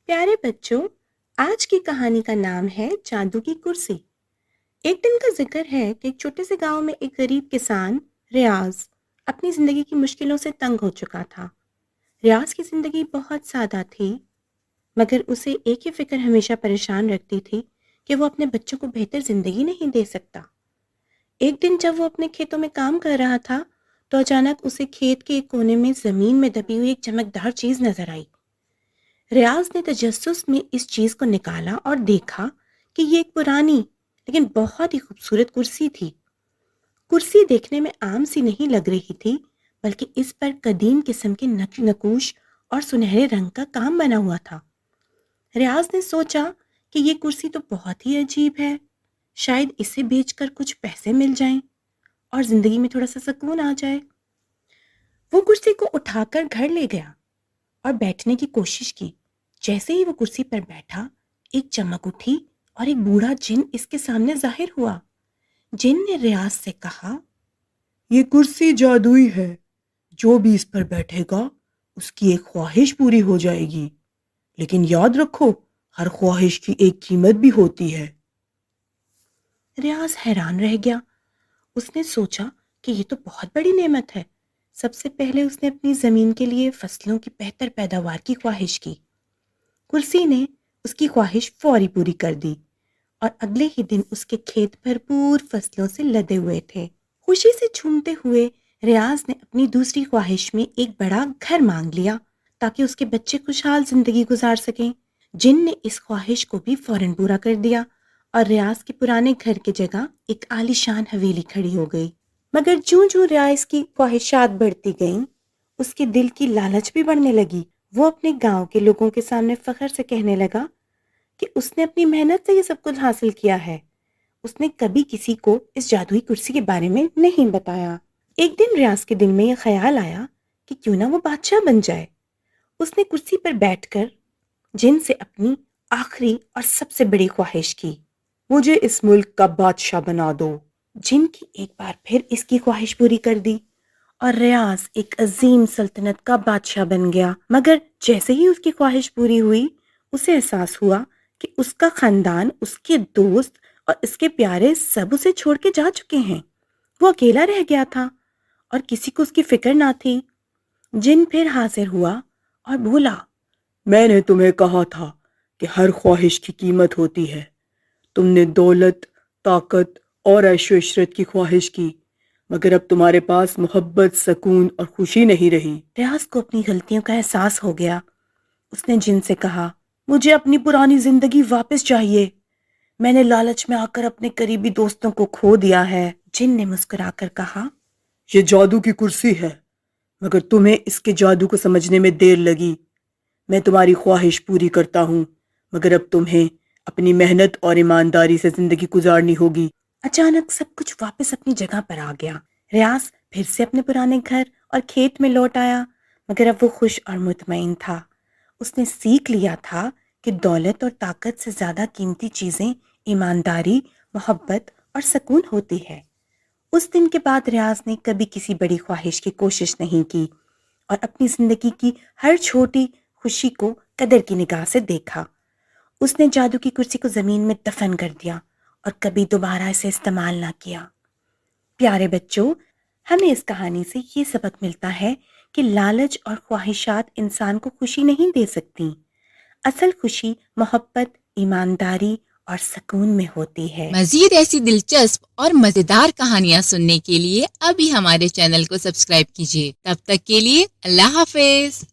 پیارے بچوں، آج کی کہانی کا نام ہے جادو کی کرسی۔ ایک دن کا ذکر ہے کہ ایک چھوٹے سے گاؤں میں ایک غریب کسان ریاض اپنی زندگی کی مشکلوں سے تنگ ہو چکا تھا۔ ریاض کی زندگی بہت سادہ تھی، مگر اسے ایک ہی فکر ہمیشہ پریشان رکھتی تھی کہ وہ اپنے بچوں کو بہتر زندگی نہیں دے سکتا۔ ایک دن جب وہ اپنے کھیتوں میں کام کر رہا تھا تو اچانک اسے کھیت کے ایک کونے میں زمین میں دبی ہوئی ایک چمکدار چیز نظر آئی۔ ریاض نے تجسس میں اس چیز کو نکالا اور دیکھا کہ یہ ایک پرانی لیکن بہت ہی خوبصورت کرسی تھی۔ کرسی دیکھنے میں عام سی نہیں لگ رہی تھی، بلکہ اس پر قدیم قسم کے نقوش اور سنہرے رنگ کا کام بنا ہوا تھا۔ ریاض نے سوچا کہ یہ کرسی تو بہت ہی عجیب ہے، شاید اسے بیچ کر کچھ پیسے مل جائیں اور زندگی میں تھوڑا سا سکون آ جائے۔ وہ کرسی کو اٹھا کر گھر لے گیا اور بیٹھنے کی کوشش کی۔ جیسے ہی وہ کرسی پر بیٹھا، ایک چمک اٹھی اور ایک بوڑھا جن اس کے سامنے ظاہر ہوا۔ جن نے ریاض سے کہا، یہ کرسی جادوئی ہے، جو بھی اس پر بیٹھے گا اس کی ایک خواہش پوری ہو جائے گی، لیکن یاد رکھو ہر خواہش کی ایک قیمت بھی ہوتی ہے۔ ریاض حیران رہ گیا۔ اس نے سوچا کہ یہ تو بہت بڑی نعمت ہے۔ سب سے پہلے اس نے اپنی زمین کے لیے فصلوں کی بہتر پیداوار کی خواہش کی۔ کرسی نے اس کی خواہش فوری پوری کر دی اور اگلے ہی دن اس کے کھیت بھرپور فصلوں سے لدے ہوئے تھے۔ خوشی سے جھومتے ہوئے ریاض نے اپنی دوسری خواہش میں ایک بڑا گھر مانگ لیا تاکہ اس کے بچے خوشحال زندگی گزار سکیں۔ جن نے اس خواہش کو بھی فوراً پورا کر دیا اور ریاض کے پرانے گھر کی جگہ ایک عالیشان حویلی کھڑی ہو گئی۔ مگر جوں جوں ریاض کی خواہشات بڑھتی گئیں، اس کے دل کی لالچ بھی بڑھنے لگی۔ وہ اپنے گاؤں کے لوگوں کے سامنے فخر سے کہنے لگا کہ اس نے اپنی محنت سے یہ سب کچھ حاصل کیا ہے۔ اس نے کبھی کسی کو اس جادوئی کرسی کے بارے میں نہیں بتایا۔ ایک دن ریاض کے دل میں یہ خیال آیا کہ کیوں نہ وہ بادشاہ بن جائے۔ اس نے کرسی پر بیٹھ کر جن سے اپنی آخری اور سب سے بڑی خواہش کی، مجھے اس ملک کا بادشاہ بنا دو۔ جن کی ایک بار پھر اس کی خواہش پوری کر دی اور ریاض ایک عظیم سلطنت کا بادشاہ بن گیا۔ مگر جیسے ہی اس کی خواہش پوری ہوئی، اسے احساس ہوا کہ اس کا خاندان، اس کے دوست اور اس کے پیارے سب اسے چھوڑ کے جا چکے ہیں۔ وہ اکیلا رہ گیا تھا اور کسی کو اس کی فکر نہ تھی۔ جن پھر حاضر ہوا اور بولا، میں نے تمہیں کہا تھا کہ ہر خواہش کی قیمت ہوتی ہے۔ تم نے دولت، طاقت اور عیش و عشرت کی خواہش کی، مگر اب تمہارے پاس محبت، سکون اور خوشی نہیں رہی۔ ریاض کو اپنی غلطیوں کا احساس ہو گیا۔ اس نے جن سے کہا، مجھے اپنی پرانی زندگی واپس چاہیے۔ میں نے لالچ میں آ کر اپنے قریبی دوستوں کو کھو دیا ہے۔ جن نے مسکرا کر کہا، یہ جادو کی کرسی ہے، مگر تمہیں اس کے جادو کو سمجھنے میں دیر لگی۔ میں تمہاری خواہش پوری کرتا ہوں، مگر اب تمہیں اپنی محنت اور ایمانداری سے زندگی گزارنی ہوگی۔ اچانک سب کچھ واپس اپنی جگہ پر آ گیا۔ ریاض پھر سے اپنے پرانے گھر اور کھیت میں لوٹ آیا، مگر اب وہ خوش اور مطمئن تھا۔ اس نے سیکھ لیا تھا کہ دولت اور طاقت سے زیادہ قیمتی چیزیں ایمانداری، محبت اور سکون ہوتی ہے۔ اس دن کے بعد ریاض نے کبھی کسی بڑی خواہش کی کوشش نہیں کی اور اپنی زندگی کی ہر چھوٹی خوشی کو قدر کی نگاہ سے دیکھا۔ اس نے جادو کی کرسی کو زمین میں دفن کر دیا اور کبھی دوبارہ اسے استعمال نہ کیا۔ پیارے بچوں، ہمیں اس کہانی سے یہ سبق ملتا ہے کہ لالچ اور خواہشات انسان کو خوشی نہیں دے سکتی۔ اصل خوشی محبت، ایمانداری اور سکون میں ہوتی ہے۔ مزید ایسی دلچسپ اور مزیدار کہانیاں سننے کے لیے ابھی ہمارے چینل کو سبسکرائب کیجیے۔ تب تک کے لیے اللہ حافظ۔